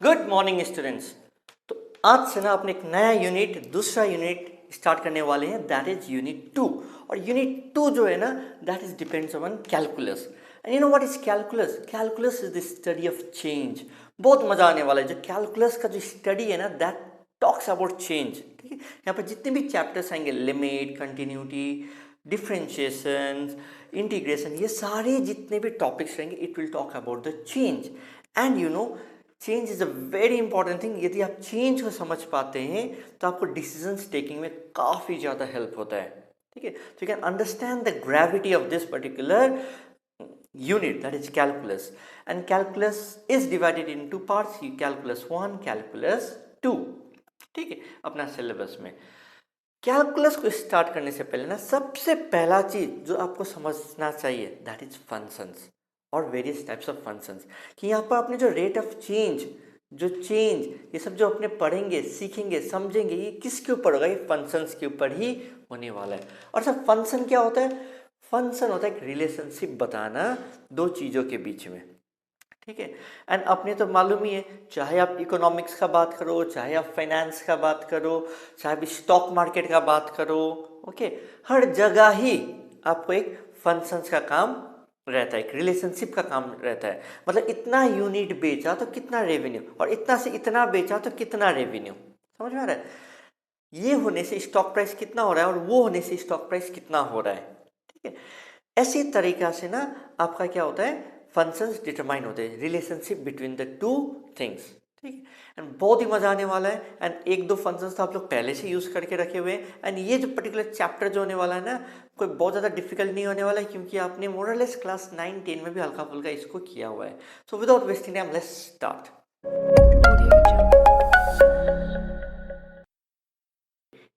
Good morning students. तो आज से ना अपने एक नया यूनिट दूसरा यूनिट स्टार्ट करने वाले हैं, दैट इज यूनिट 2। और यूनिट 2 जो है ना that is depends on calculus. And you know what is calculus? Calculus is the study of change. बहुत मजा आने वाला है। जो कैलकुलस का जो स्टडी है ना दैट टॉक्स अबाउट चेंज। ठीक है, यहाँ पर जितने भी चैप्टर्स आएंगे, लिमिट, कंटिन्यूटी, डिफ्रेंशिएशन, इंटीग्रेशन, ये सारे जितने भी टॉपिक्स रहेंगे it will talk about the change. And you know change is a very important thing. यदि आप चेंज को समझ पाते हैं तो आपको डिसीजंस टेकिंग में काफ़ी ज़्यादा हेल्प होता है। ठीक है, तो you can understand the gravity of this particular unit, that is calculus. And calculus is divided in two parts, calculus 1, calculus 2। ठीक है, अपना सिलेबस में कैलकुलस को स्टार्ट करने से पहले ना सबसे पहला चीज जो आपको समझना चाहिए दैट इज फंक्शंस और वेरियस टाइप्स ऑफ फंक्शंस। कि यहाँ पर आपने जो रेट ऑफ चेंज, जो चेंज, ये सब जो अपने पढ़ेंगे, सीखेंगे, समझेंगे, ये किसके ऊपर होगा? ये फंक्शंस के ऊपर ही होने वाला है। और सब फंक्शन क्या होता है? फंक्शन होता है एक रिलेशनशिप बताना दो चीज़ों के बीच में। ठीक है, एंड अपने तो मालूम ही है, चाहे आप इकोनॉमिक्स का बात करो, चाहे आप फाइनेंस का बात करो, चाहे भी स्टॉक मार्केट का बात करो, ओके, हर जगह ही आपको एक फंक्शंस का काम रहता है, एक रिलेशनशिप का काम रहता है। मतलब इतना यूनिट बेचा तो कितना रेवेन्यू, और इतना से इतना बेचा तो कितना रेवेन्यू। समझ में आ रहा है? ये होने से स्टॉक प्राइस कितना हो रहा है और वो होने से स्टॉक प्राइस कितना हो रहा है। ठीक है, ऐसी तरीका से ना आपका क्या होता है, फंक्शंस डिटरमाइन होते हैं, relationship between the two things. ठीक है, एंड बहुत ही मजा आने वाला है। एंड एक दो फंक्शंस तो आप लोग पहले से यूज करके रखे हुए हैं। एंड ये जो पर्टिकुलर चैप्टर जो होने वाला है ना, कोई बहुत ज़्यादा डिफिकल्ट नहीं होने वाला है, क्योंकि आपने मोरलेस क्लास 9-10 में भी हल्का फुल्का इसको किया हुआ है। So without wasting time let's start.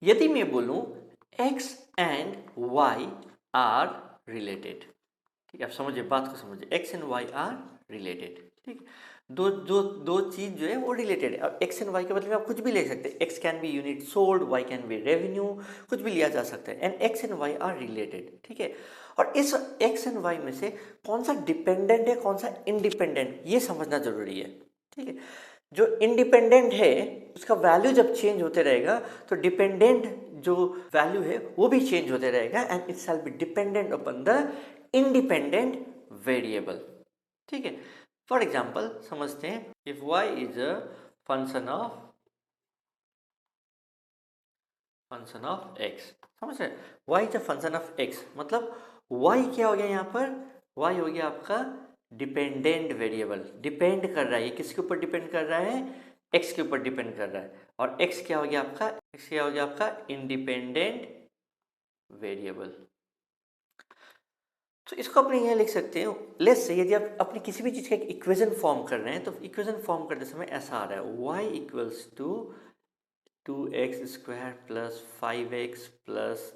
यदि मैं बोलूं x and y are related, ठीक है, आप समझिए बात को समझिए, x and y are related. ठीक है, दो दो दो चीज जो है वो रिलेटेड है। अब एक्स एंड वाई के बदले में आप कुछ भी ले सकते हैं। X can be unit sold, y can be revenue, कुछ भी लिया जा सकता है। And x and y are related. ठीक है, और इस एक्स एंड वाई में से कौन सा डिपेंडेंट है, कौन सा इंडिपेंडेंट, ये समझना जरूरी है। ठीक है, जो इंडिपेंडेंट है उसका वैल्यू जब चेंज होते रहेगा तो डिपेंडेंट जो वैल्यू है वो भी चेंज होते रहेगा, and it shall be dependent upon the independent variable. ठीक है, फॉर एग्जाम्पल समझते हैं, if y is a function of x, समझ रहे, y is a function of x, मतलब y क्या हो गया यहाँ पर? y हो गया आपका डिपेंडेंट वेरिएबल, डिपेंड कर रहा है। ये किसके ऊपर डिपेंड कर रहा है? x के ऊपर डिपेंड कर रहा है। और x क्या हो गया आपका? x क्या हो गया आपका? Independent variable. तो इसको अपने यहाँ लिख सकते हैं, लेट्स से यदि आप अपनी किसी भी चीज़ का एक इक्वेशन फॉर्म कर रहे हैं तो इक्वेशन फॉर्म करते समय ऐसा आ रहा है, y equals to 2x² plus 5x plus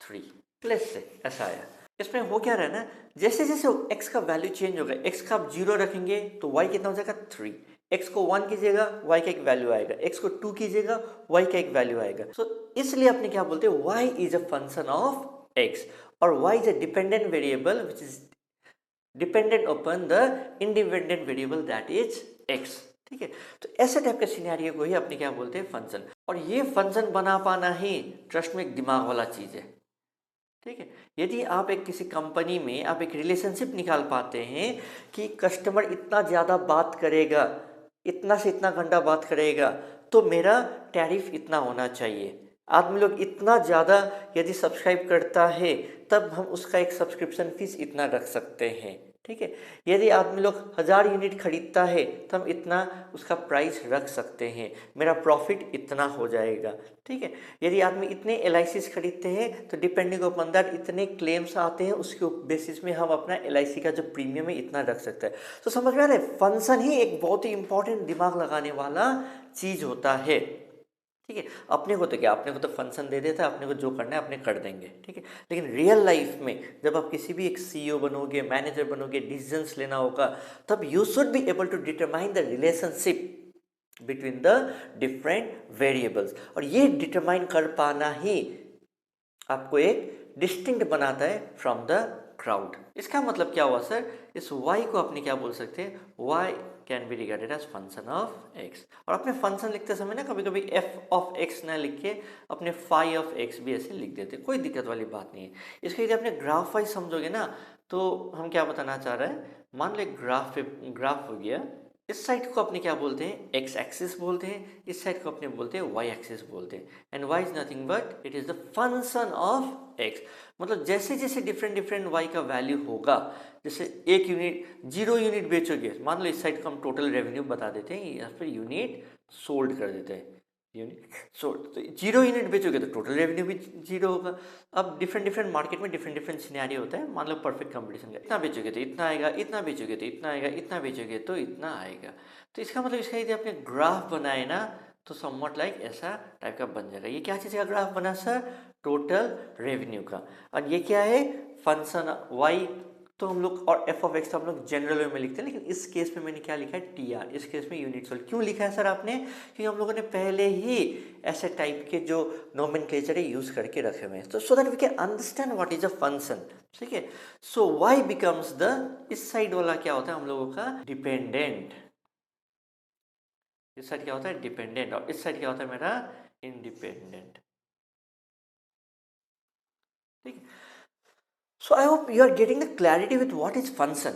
3। Let's say ऐसा आया। इसमें हो क्या रहा है ना, जैसे जैसे x का वैल्यू चेंज होगा, x का आप 0 रखेंगे तो y कितना हो जाएगा? 3। x को 1 कीजिएगा y का एक वैल्यू आएगा, x को 2 कीजिएगा y का एक वैल्यू आएगा। सो इसलिए अपने क्या बोलते हैं, y is a function of x, और y is a dependent variable which is dependent upon the independent variable that is x। ठीक है, तो ऐसे टाइप के सिनेरियो को ही अपने क्या बोलते हैं, फंक्शन। और ये फंक्शन बना पाना ही ट्रस्ट में एक दिमाग वाला चीज है। ठीक है, यदि आप एक किसी कंपनी में आप एक रिलेशनशिप निकाल पाते हैं कि कस्टमर इतना ज़्यादा बात करेगा, इतना से इतना घंटा बात करेगा तो मेरा टैरिफ इतना होना चाहिए, आदमी लोग इतना ज़्यादा यदि सब्सक्राइब करता है तब हम उसका एक सब्सक्रिप्शन फीस इतना रख सकते हैं। ठीक है, यदि आदमी लोग 1000 यूनिट खरीदता है तो हम इतना उसका प्राइस रख सकते हैं, मेरा प्रॉफिट इतना हो जाएगा। ठीक है, यदि आदमी इतने LICs खरीदते हैं तो डिपेंडिंग अपॉन दैट इतने क्लेम्स आते हैं, उसके बेसिस में हम अपना LIC का जो प्रीमियम है इतना रख सकते हैं। तो समझ में आ रहा है, फंक्शन ही एक बहुत ही इंपॉर्टेंट दिमाग लगाने वाला चीज होता है। ठीक है, अपने को तो क्या, अपने को तो फंक्शन दे देता है, अपने को जो करना है अपने कर देंगे। ठीक है, लेकिन रियल लाइफ में जब आप किसी भी एक CEO बनोगे, मैनेजर बनोगे, डिसीजंस लेना होगा, तब you should be able to determine the relationship between the different variables, और ये डिटरमाइन कर पाना ही आपको एक डिस्टिंक्ट बनाता है फ्रॉम द क्राउड। इसका मतलब क्या हुआ सर? इस y को अपने क्या बोल सकते हैं, y can be regarded as function of x. और अपने फंक्शन लिखते समय ना कभी कभी एफ ऑफ एक्स ना लिख के अपने फाई ऑफ एक्स भी ऐसे लिख देते, कोई दिक्कत वाली बात नहीं है। इसको यदि अपने ग्राफ वाइज समझोगे ना तो हम क्या बताना चाह रहे हैं, मान लो ग्राफ हो गया, इस साइड को अपने क्या बोलते हैं, एक्स एक्सिस बोलते हैं, इस साइड को अपने बोलते हैं वाई एक्सिस बोलते हैं। And y is nothing but it is the function of x. मतलब जैसे जैसे डिफरेंट डिफरेंट वाई का वैल्यू होगा, जैसे 1 यूनिट 0 यूनिट बेचोगे, मान लो इस साइड को हम टोटल रेवेन्यू बता देते हैं, या फिर यूनिट सोल्ड कर देते हैं, यूनिट सोल्ड, तो 0 यूनिट बेचोगे तो टोटल रेवेन्यू भी 0 होगा। अब डिफरेंट डिफरेंट मार्केट में डिफरेंट डिफरेंट सिनेरियो होता है, मान लो परफेक्ट कंपटीशन का, इतना बेचोगे तो इतना आएगा, इतना बेचोगे तो इतना आएगा, इतना बेचोगे तो इतना आएगा। तो इसका मतलब इसका यदि आपने ग्राफ बनाए ना तो समवट लाइक ऐसा टाइप का बन जाएगा। ये क्या चीज़ का ग्राफ बना सर, टोटल रेवेन्यू का। और ये क्या है, फंक्शन वाई, तो हम लोग, और एफ ऑफ एक्स तो हम लोग जनरल वे में लिखते हैं, लेकिन इस केस में मैंने क्या लिखा है, टी आर, इस केस में यूनिट सोल्ड। क्यों लिखा है सर आपने, क्योंकि हम लोगों ने पहले ही ऐसे टाइप के जो नोमेनक्लेचर है यूज करके रखे हुए हैं, तो so that we can understand what is a function. ठीक है, सो वाई बिकम्स द, इस साइड वाला क्या होता है हम लोगों का डिपेंडेंट, इस साइड क्या होता है डिपेंडेंट, और इस साइड क्या होता है मेरा इंडिपेंडेंट। ठीक है, so I hope you are getting the clarity with what is function.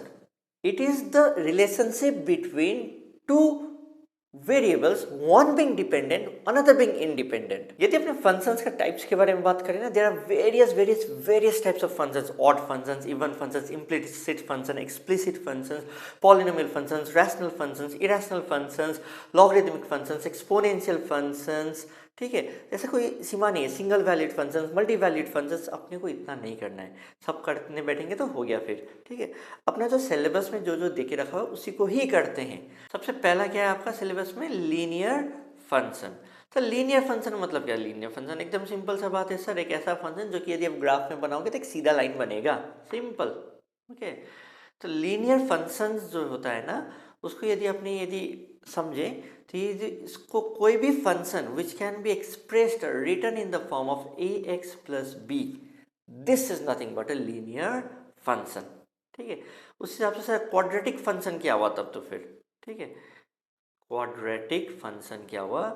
It is the relationship between two variables, one being dependent, another being independent. यदि अपने functions का types के बारे में बात करें ना, there are various types of functions, odd functions, even functions, implicit function, explicit functions, polynomial functions, rational functions, irrational functions, logarithmic functions, exponential functions। ठीक है, ऐसा कोई सीमा नहीं है, single valid functions, multi valid functions, अपने को इतना नहीं करना है, सब करने बैठेंगे तो हो गया फिर। ठीक है, अपना जो सिलेबस में जो जो देके रखा हुआ उसी को ही करते हैं। सबसे पहला क्या है आपका सिलेबस में, लीनियर फंक्शन। तो लीनियर फंक्शन मतलब क्या, लीनियर फंक्शन एकदम सिंपल सा बात है सर, एक ऐसा फंक्शन जो कि यदि आप ग्राफ में बनाओगे तो एक सीधा लाइन बनेगा, सिंपल। ओके, तो लीनियर फंक्शंस जो होता है ना, उसको यदि अपने यदि समझे तो ये इसको कोई भी function which can be expressed written in the form of a x plus b, this is nothing but a linear function. ठीक है, उस हिसाब से सर क्वाड्रेटिक फंक्शन क्या हुआ तब तो फिर। ठीक है, क्वाड्रेटिक फंक्शन क्या हुआ,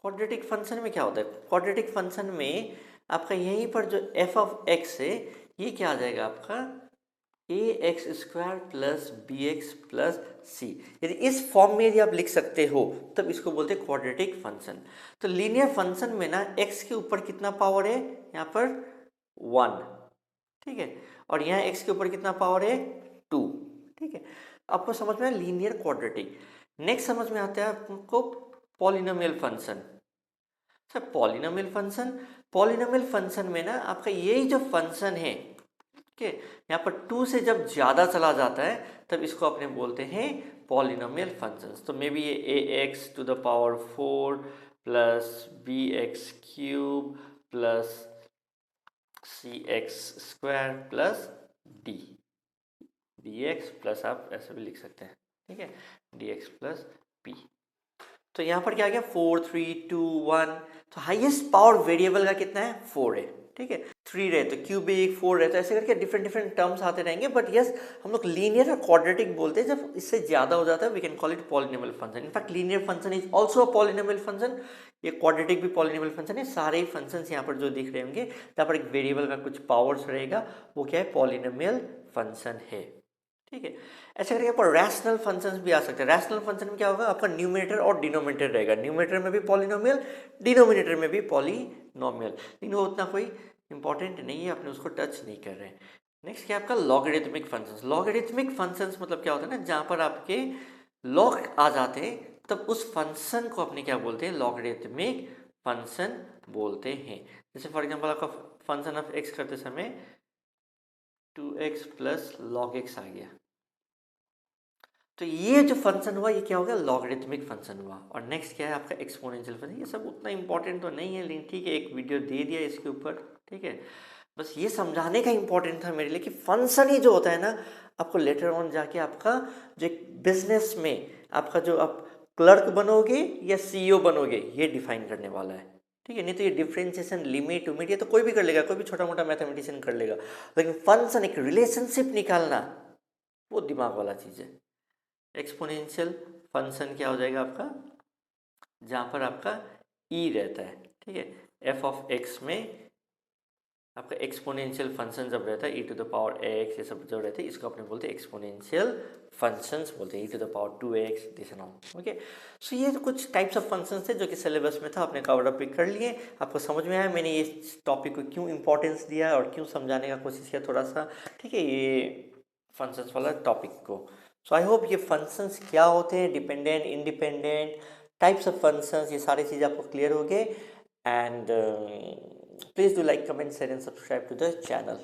क्वाड्रेटिक फंक्शन में क्या होता है, क्वाड्रेटिक फंक्शन में आपका यहीं पर जो एफ ऑफ एक्स है ये क्या आ जाएगा आपका a x square plus b x plus c. यदि इस फॉर्म में यदि आप लिख सकते हो तब इसको बोलते हैं क्वाड्रेटिक फंक्शन। तो लीनियर फंक्शन में ना एक्स के ऊपर कितना पावर है, यहाँ पर 1, ठीक है, और यहाँ एक्स के ऊपर कितना पावर है 2। ठीक है, आपको समझ में आया लीनियर क्वाड्रेटिक। नेक्स्ट समझ में आता है आपको polynomial function. Sir polynomial function में ना आपका यही जो फंक्शन है, ठीक है, यहाँ पर 2 से जब ज़्यादा चला जाता है तब इसको अपने बोलते हैं पॉलिनोमियल फंक्शंस। तो मे बी ये a x to the power 4 plus b x cube plus c x square plus d x plus, आप ऐसे भी लिख सकते हैं, ठीक है, डी एक्स प्लस पी। तो यहाँ पर क्या आ गया 4 3 2 1। तो हाईएस्ट पावर वेरिएबल का कितना है 4 है, ठीक है, 3 रहे तो क्यूबिक, 4 रहे तो ऐसे करके डिफरेंट डिफरेंट टर्म्स आते रहेंगे। बट यस, हम लोग लीनियर और क्वाड्रेटिक बोलते हैं जब इससे ज़्यादा हो जाता है, we can call it polynomial function. In fact linear function is also a polynomial function, ये क्वाड्रेटिक भी पॉलिनोमियल फंक्शन है। सारे ही फंक्शंस यहाँ पर जो दिख रहे होंगे जहाँ पर एक वेरिएबल का कुछ पावर्स रहेगा वो क्या है पॉलिनोमियल फंक्शन है। ठीक है, ऐसे करके आपको रैशनल फंक्शंस भी आ सकते हैं। रैशनल फंक्शन में क्या होगा, आपका न्यूमरेटर और डिनोमिनेटर रहेगा, न्यूमरेटर में भी पॉलिनोमियल, डिनोमिनेटर में भी पॉलिनोमियल, लेकिन वो उतना कोई इंपॉर्टेंट नहीं है, अपने उसको टच नहीं कर रहे हैं। नेक्स्ट क्या आपका लॉगरिथमिक फंक्शंस। लॉगरिथमिक फंक्शंस मतलब क्या होता है ना, जहाँ पर आपके लॉग आ जाते हैं तब उस फंक्शन को अपने क्या बोलते हैं, लॉगरिथमिक फंक्शन बोलते हैं। जैसे फॉर एग्जाम्पल आपका फंक्शन ऑफ एक्स करते समय 2x प्लस लॉग एक्स आ गया, तो ये जो फंक्शन हुआ ये क्या हो गया लॉगरिथमिक फंक्शन हुआ। और नेक्स्ट क्या है आपका एक्सपोनेंशियल फंक्शन। ये सब उतना इंपॉर्टेंट तो नहीं है, लेकिन ठीक है एक वीडियो दे दिया इसके ऊपर, ठीक है, बस ये समझाने का इंपॉर्टेंट था मेरे लिए कि फंक्शन ही जो होता है ना, आपको लेटर ऑन जाके आपका जो एक बिजनेस में आपका जो आप क्लर्क बनोगे या सीईओ बनोगे ये डिफाइन करने वाला है। ठीक है, नहीं तो ये डिफरेंशिएशन, लिमिट, उमिट ये तो कोई भी कर लेगा, कोई भी छोटा मोटा मैथमेटिशियन कर लेगा, लेकिन फंक्शन एक रिलेशनशिप निकालना वो दिमाग वाला चीज़ है। एक्सपोनेंशियल फंक्शन क्या हो जाएगा आपका, जहाँ पर आपका ई रहता है, ठीक है। एफ ऑफ एक्स में आपका एक्सपोनेंशियल फंक्शन जब रहता है, ई टू द पावर एक्स, ये सब जो रहते हैं, इसको अपने बोलते हैं एक्सपोनेंशियल फंक्शंस बोलते हैं, e to the power 2x, this and all. Okay, so ये कुछ टाइप्स ऑफ फंक्शंस थे जो कि सिलेबस में था, आपने कवर अप भी कर लिए। आपको समझ में आया मैंने ये टॉपिक को क्यों इंपॉर्टेंस दिया और क्यों समझाने का कोशिश किया थोड़ा सा, ठीक है, ये फंक्शंस वाला टॉपिक को। सो आई होप ये फंक्शंस क्या होते हैं, dependent, independent, types of functions, ये सारी चीज़ें आपको क्लियर हो गए। And please do like, comment, share and subscribe to the channel.